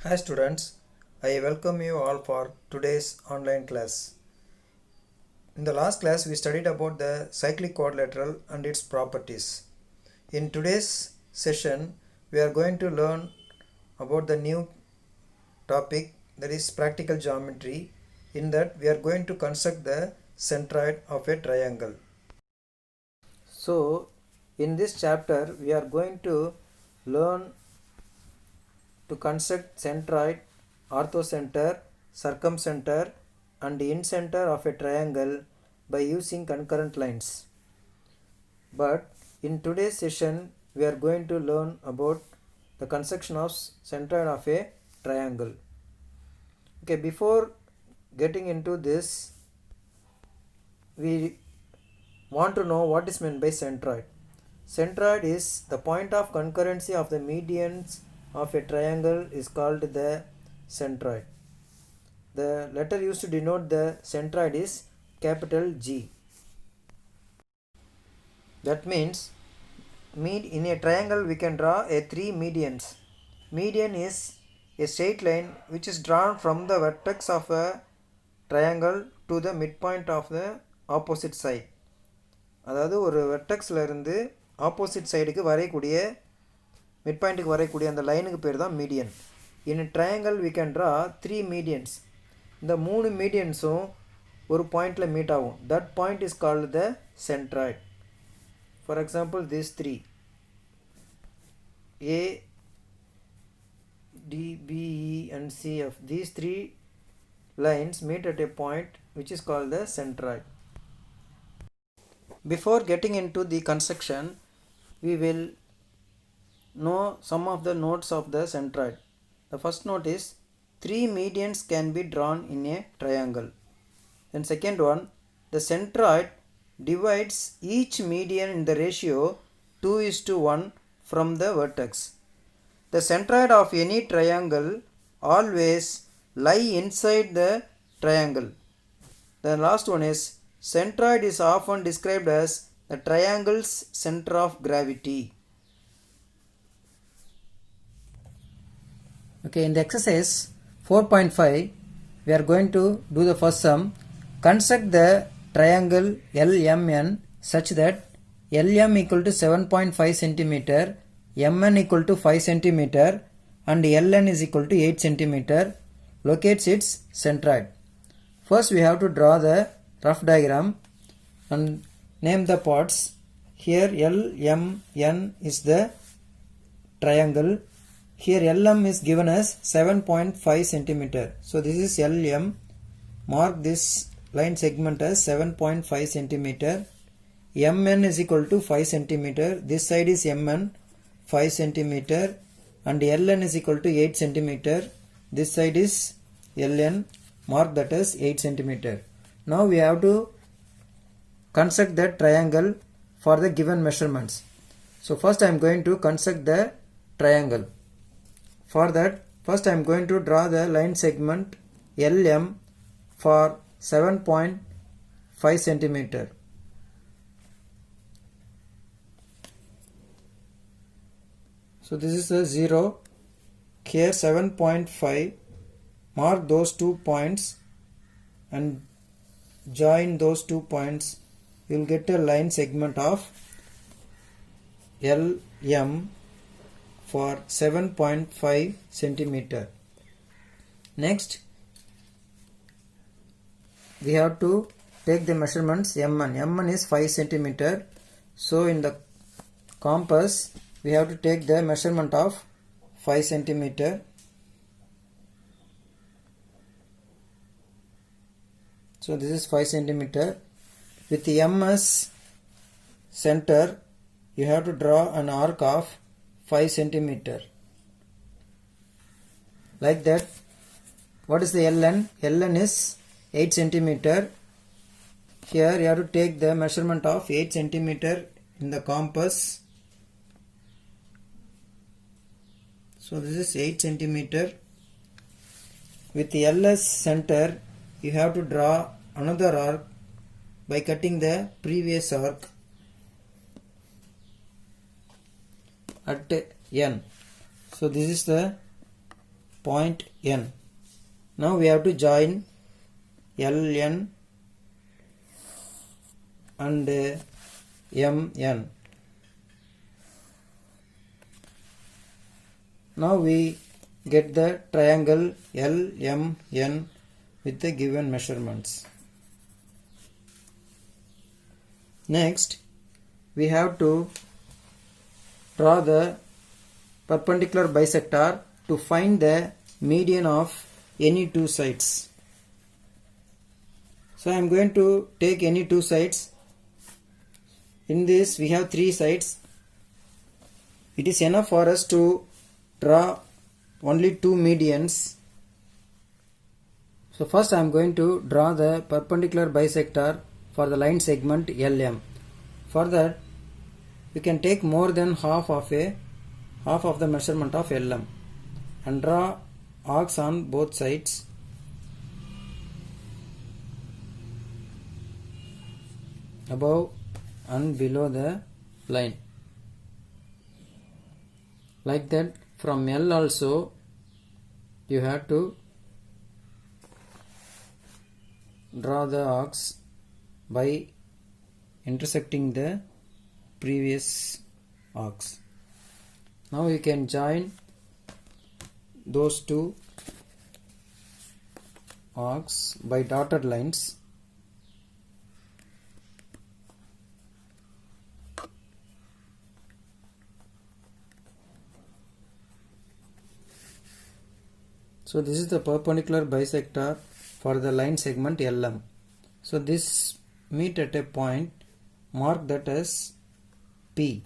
Hi students, I welcome you all for today's online class. In the last class we studied about the cyclic quadrilateral and its properties. In today's session we are going to learn about the new topic, that is practical geometry. In that we are going to construct the centroid of a triangle. So in this chapter we are going to learn to construct centroid, orthocenter, circumcenter and incenter of a triangle by using concurrent lines. But in today's session we are going to learn about the construction of centroid of a triangle. Okay, before getting into this, we want to know what is meant by centroid. Centroid is the point of concurrency of the medians of a triangle is called the centroid. The letter used to denote the centroid is capital G. That means in a triangle we can draw a three medians. Median is a straight line which is drawn from the vertex of a triangle to the midpoint of the opposite side. அதாவது ஒரு வெர்டெக்ஸில் இருந்து opposite சைடுக்கு வரையக்கூடிய மிட்பாயிண்ட்டுக்கு வரையக்கூடிய அந்த லைனுக்கு பேர் தான் median. In triangle we can draw three medians. இந்த மூணு மீடியன்ஸும் ஒரு பாயிண்டில் மீட் ஆகும். That point is called the centroid. For example this three A, D, B, E and C, F. These three lines meet at a point which is called the centroid. Before getting into the construction, we will know some of the notes of the centroid. The first note is three medians can be drawn in a triangle. Then second one, the centroid divides each median in the ratio 2:1 from the vertex. The centroid of any triangle always lie inside the triangle. The last one is centroid is often described as the triangle's center of gravity. Okay, in the exercise 4.5 we are going to do the first sum. Construct the triangle LMN such that LM equal to 7.5 cm, MN equal to 5 cm and LN is equal to 8 cm. Locates its centroid. First we have to draw the rough diagram and name the parts. Here LMN is the triangle. Here LM is given as 7.5 cm. So this is LM. Mark this line segment as 7.5 cm. MN is equal to 5 cm. This side is MN 5 cm and LN is equal to 8 cm. This side is LN. Mark that as 8 cm. Now we have to construct the triangle for the given measurements. So first I am going to construct the triangle. For that, first I am going to draw the line segment LM for 7.5 cm. So this is a 0. Here 7.5. Mark those 2 points and join those 2 points. You will get a line segment of LM for 7.5 centimeter. Next we have to take the measurements MN. MN is 5 centimeter. So in the compass we have to take the measurement of 5 centimeter. So this is 5 centimeter. With the M as center, you have to draw an arc of 5 centimeter. Like that. What is the LN? LN is 8 centimeter. Here you have to take the measurement of 8 centimeter in the compass. So this is 8 centimeter. With the LS center, you have to draw another arc by cutting the previous arc at N. So this is the point N. Now we have to join LN and MN. Now we get the triangle LMN with the given measurements. Next, we have to draw the perpendicular bisector to find the median of any two sides. So I am going to take any two sides. In this we have three sides. It is enough for us to draw only two medians. So first I am going to draw the perpendicular bisector for the line segment LM. For that you can take more than half of the measurement of LM and draw arcs on both sides. Above and below the line. Like that, from L also you have to draw the arcs by intersecting the previous arcs. Now you can join those two arcs by dotted lines. So this is the perpendicular bisector for the line segment LM. So this meet at a point, mark that as P.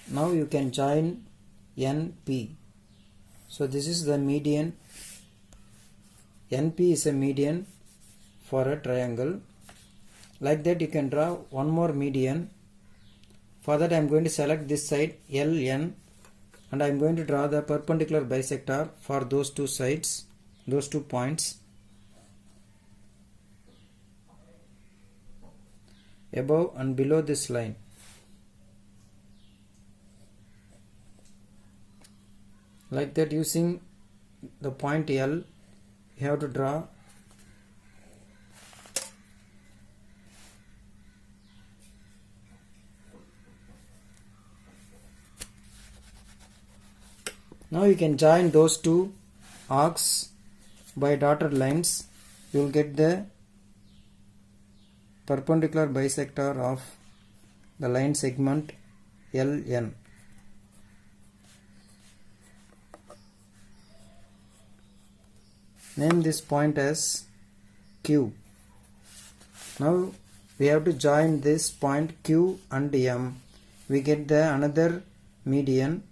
Now you can join NP. So this is the median. NP is a median for a triangle. Like that you can draw one more median. For that I am going to select this side LN and I am going to draw the perpendicular bisector for those two sides, those 2 points. Above and below this line. Like that, using the point L, you have to draw now you can join those two arcs by dotted lines. You will get the perpendicular bisector of the line segment LN. Name this point as Q. Now we have to join this point Q and M. We get the another median.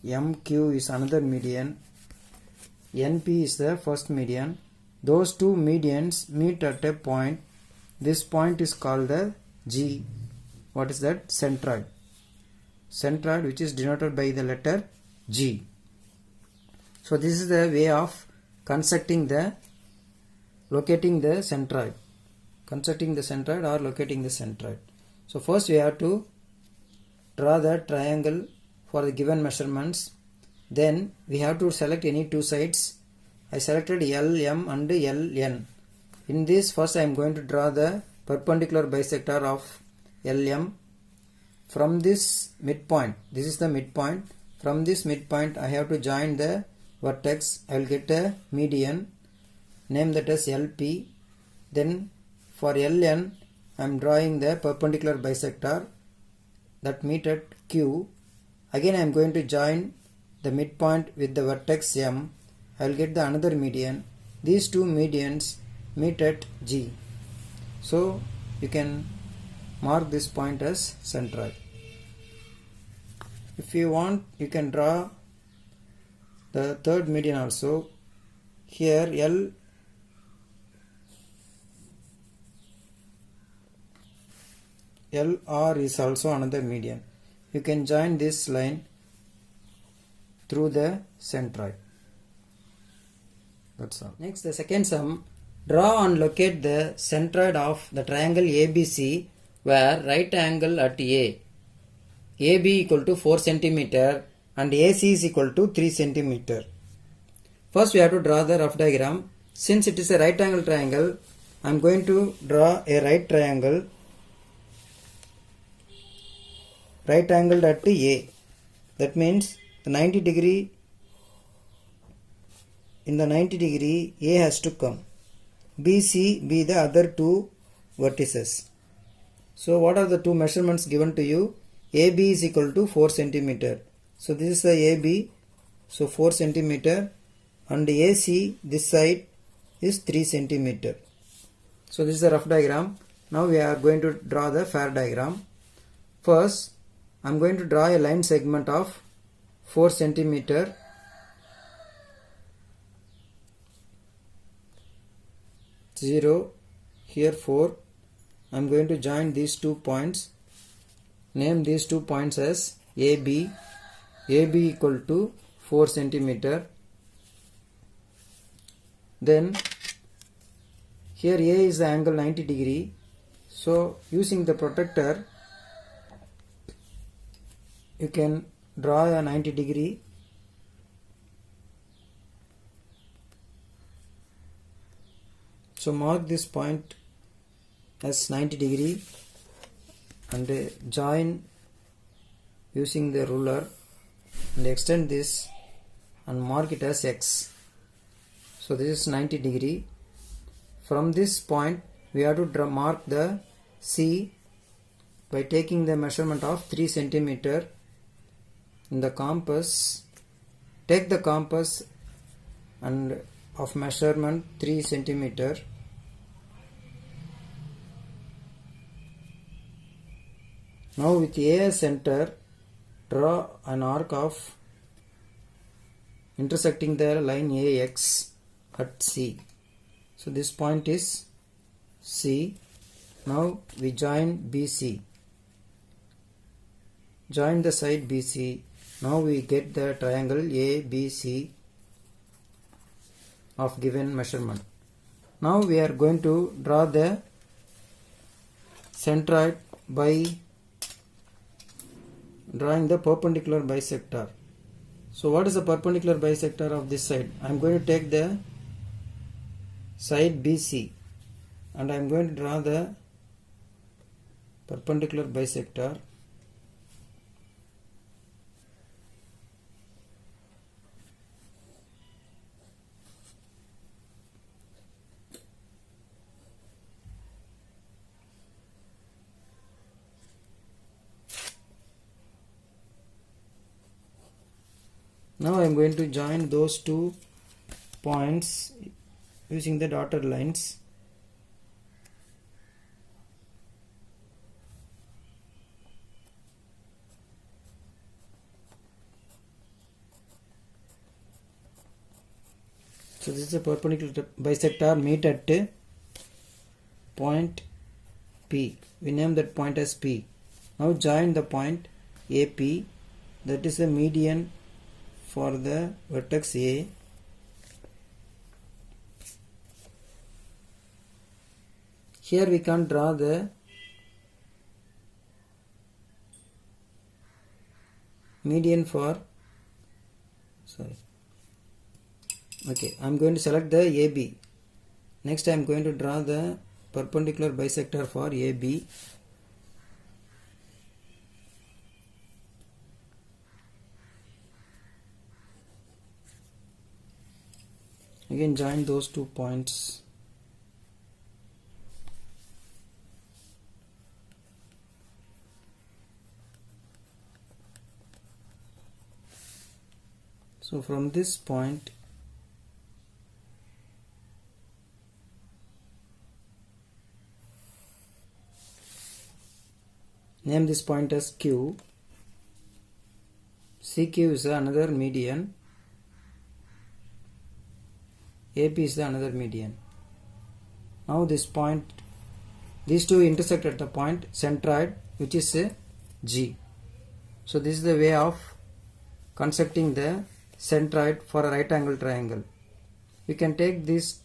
MQ is another median. NP is the first median. Those two medians meet at a point. This point is called the G. What is that? Centroid. Centroid, which is denoted by the letter G. So this is the way of locating the centroid. Constructing the centroid or locating the centroid. So first we have to draw the triangle for the given measurements. Then we have to select any two sides. I selected LM and LN. In this, first I am going to draw the perpendicular bisector of LM from this midpoint. This is the midpoint. From this midpoint I have to join the vertex. I will get a median. Name that as LP. Then for LN I am drawing the perpendicular bisector that meet at Q. Again I am going to join the midpoint with the vertex M. I will get the another median. These two medians meet at G. So you can mark this point as centroid. If you want, you can draw the third median also. Here LR is also another median. You can join this line through the centroid. That's all. Next, the second sum. Draw and locate the centroid of the triangle ABC where right angle at A. AB equal to 4 cm and AC is equal to 3 centimeter. First we have to draw the rough diagram. Since it is a right angle triangle, I am going to draw a right triangle, right angled at A. That means the 90 degree, in the 90 degree A has to come. BC be the other two vertices. So what are the two measurements given to you? AB is equal to 4 centimeter. So this is the AB, so 4 centimeter, and AC this side is 3 centimeter. So this is the rough diagram. Now we are going to draw the fair diagram. First I am going to draw a line segment of 4 centimeter. Zero, here 4. I am going to join these 2 points. Name these 2 points as AB. AB equal to 4 centimeter. Then here A is the angle 90 degree. So using the protractor you can draw a 90 degree. So mark this point as 90 degree and join using the ruler and extend this and mark it as X. So this is 90 degree. From this point we have to mark the C by taking the measurement of 3 centimeter in the compass. Take the compass and of measurement 3 centimeter. Now with A as center, draw an arc of intersecting the line AX at C. So this point is C. Now we join BC. Join the side BC. Now we get the triangle ABC of given measurement. Now we are going to draw the centroid by drawing the perpendicular bisector. So what is the perpendicular bisector of this side? I am going to take the side BC and I am going to draw the perpendicular bisector. Now I am going to join those 2 points using the dotted lines. So this is a perpendicular bisector meet at point P. We name that point as P. Now join the point AP, that is the median for the vertex A. Here we can draw the median for, okay, I am going to select the AB. Next I am going to draw the perpendicular bisector for AB. Again join those 2 points. So from this point name this point as Q. CQ is another median. AP is the another median. Now this point, these two intersect at the point centroid, which is a G. So this is the way of constructing the centroid for a right angle triangle. We can take these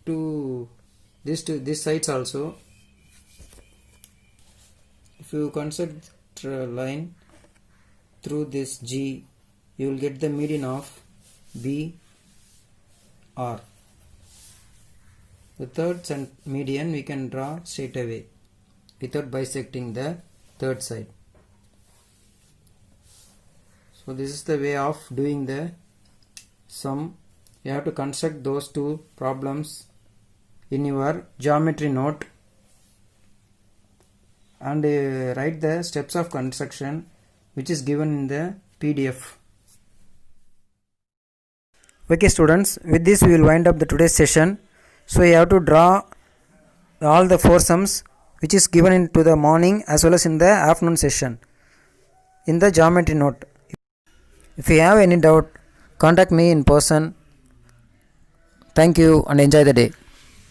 sides also. If you construct a line through this G, you will get the median of B R. The third median we can draw straight away without bisecting the third side. So this is the way of doing the sum. You have to construct those two problems in your geometry note and write the steps of construction which is given in the PDF. Okay students, with this we will wind up the today's session. So you have to draw all the 4 sums which is given into the morning as well as in the afternoon session in the geometry note. If you have any doubt, contact me in person. Thank you and enjoy the day.